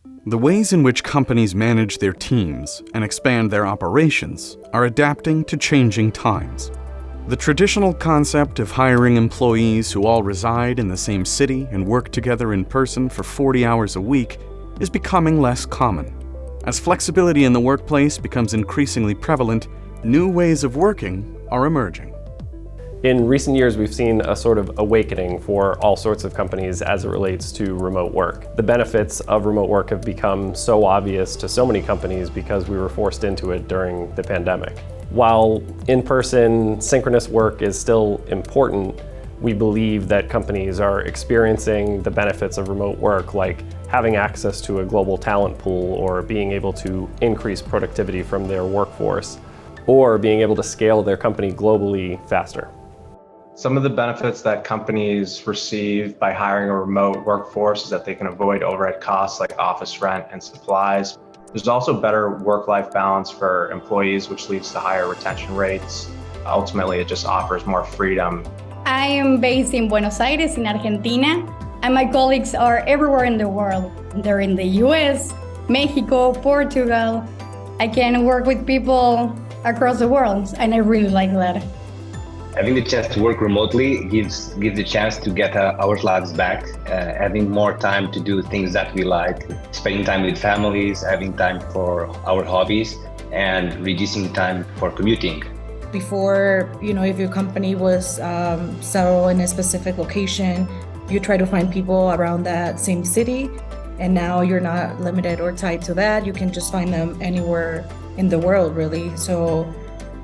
The ways in which companies manage their teams and expand their operations are adapting to changing times. The traditional concept of hiring employees who all reside in the same city and work together in person for 40 hours a week is becoming less common. As flexibility in the workplace becomes increasingly prevalent, new ways of working are emerging. In recent years, we've seen a sort of awakening for all sorts of companies as it relates to remote work. The benefits of remote work have become so obvious to so many companies because we were forced into it during the pandemic. While in-person synchronous work is still important, we believe that companies are experiencing the benefits of remote work, like having access to a global talent pool or being able to increase productivity from their workforce, or being able to scale their company globally faster. Some of the benefits that companies receive by hiring a remote workforce is that they can avoid overhead costs like office rent and supplies. There's also better work-life balance for employees, which leads to higher retention rates. Ultimately, it just offers more freedom. I am based in Buenos Aires, in Argentina, and my colleagues are everywhere in the world. They're in the US, Mexico, Portugal. I can work with people across the world, and I really like that. Having the chance to work remotely gives the chance to get our lives back, having more time to do things that we like, spending time with families, having time for our hobbies, and reducing time for commuting. Before, if your company was settled in a specific location, you try to find people around that same city, and now you're not limited or tied to that. You can just find them anywhere in the world, really. So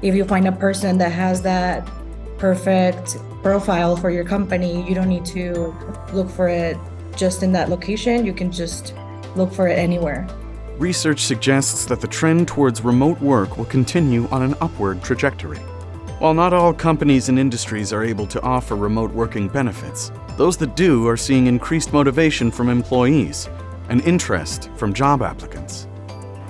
if you find a person that has that perfect profile for your company, you don't need to look for it just in that location. You can just look for it anywhere. Research suggests that the trend towards remote work will continue on an upward trajectory. While not all companies and industries are able to offer remote working benefits, those that do are seeing increased motivation from employees and interest from job applicants.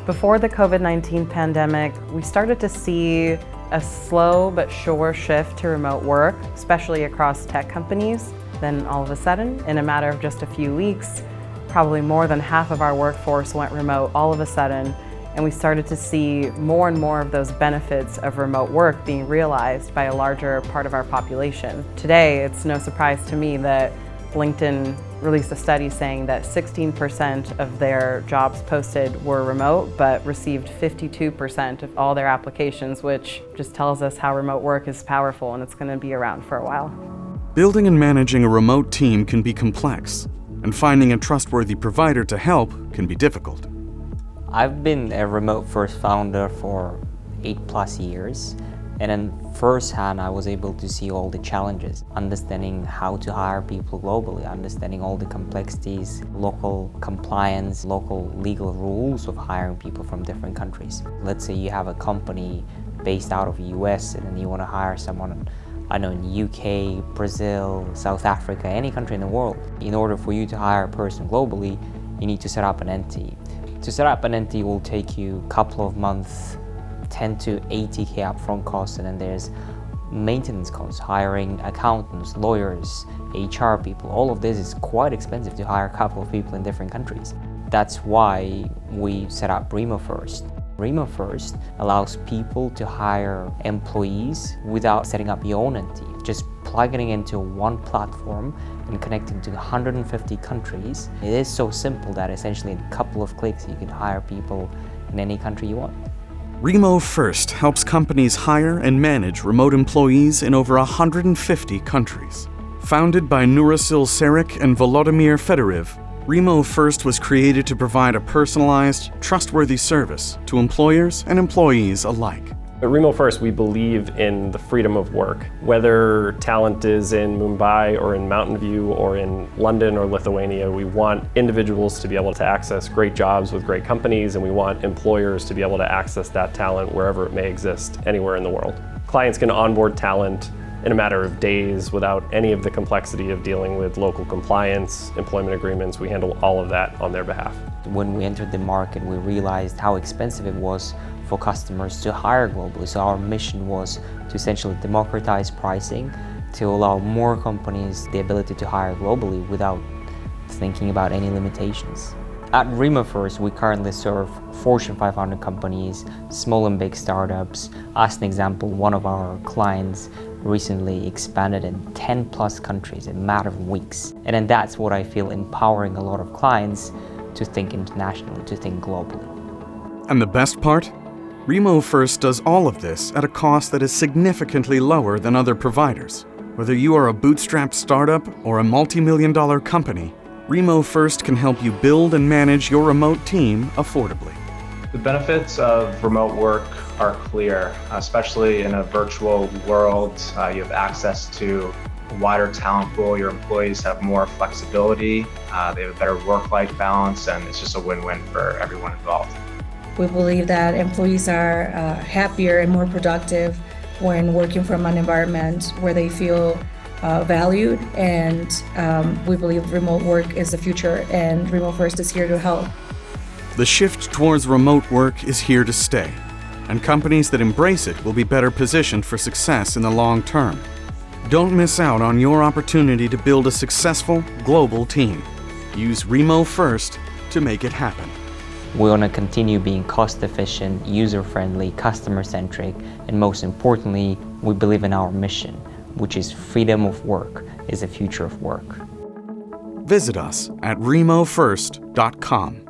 Before the COVID-19 pandemic, we started to see a slow but sure shift to remote work, especially across tech companies. Then all of a sudden, in a matter of just a few weeks, probably more than half of our workforce went remote all of a sudden, and we started to see more and more of those benefits of remote work being realized by a larger part of our population. Today, it's no surprise to me that LinkedIn released a study saying that 16% of their jobs posted were remote, but received 52% of all their applications, which just tells us how remote work is powerful and it's going to be around for a while. Building and managing a remote team can be complex, and finding a trustworthy provider to help can be difficult. I've been a RemoFirst founder for 8+ years. And then firsthand, I was able to see all the challenges, understanding how to hire people globally, understanding all the complexities, local compliance, local legal rules of hiring people from different countries. Let's say you have a company based out of the US and then you want to hire someone, in UK, Brazil, South Africa, any country in the world. In order for you to hire a person globally, you need to set up an entity. To set up an entity will take you a couple of months, 10 to 80K upfront costs, and then there's maintenance costs, hiring accountants, lawyers, HR people. All of this is quite expensive to hire a couple of people in different countries. That's why we set up RemoFirst. RemoFirst allows people to hire employees without setting up your own entity, just plugging it into one platform and connecting to 150 countries. It is so simple that essentially in a couple of clicks you can hire people in any country you want. RemoFirst helps companies hire and manage remote employees in over 150 countries. Founded by Nurasil Serik and Volodymyr Fedorev, RemoFirst was created to provide a personalized, trustworthy service to employers and employees alike. At RemoFirst, we believe in the freedom of work. Whether talent is in Mumbai or in Mountain View or in London or Lithuania, we want individuals to be able to access great jobs with great companies, and we want employers to be able to access that talent wherever it may exist, anywhere in the world. Clients can onboard talent in a matter of days without any of the complexity of dealing with local compliance, employment agreements. We handle all of that on their behalf. When we entered the market, we realized how expensive it was for customers to hire globally. So our mission was to essentially democratize pricing, to allow more companies the ability to hire globally without thinking about any limitations. At RemoFirst, we currently serve Fortune 500 companies, small and big startups. As an example, one of our clients recently expanded in 10 plus countries in a matter of weeks. And then that's what I feel empowering a lot of clients to think internationally, to think globally. And the best part? RemoFirst does all of this at a cost that is significantly lower than other providers. Whether you are a bootstrapped startup or a multi-million-dollar company, RemoFirst can help you build and manage your remote team affordably. The benefits of remote work are clear, especially in a virtual world. You have access to a wider talent pool. Your employees have more flexibility. They have a better work-life balance, and it's just a win-win for everyone involved. We believe that employees are happier and more productive when working from an environment where they feel valued, and we believe remote work is the future, and RemoFirst is here to help. The shift towards remote work is here to stay, and companies that embrace it will be better positioned for success in the long term. Don't miss out on your opportunity to build a successful global team. Use RemoFirst to make it happen. We want to continue being cost-efficient, user-friendly, customer-centric, and most importantly, we believe in our mission, which is freedom of work is the future of work. Visit us at RemoFirst.com.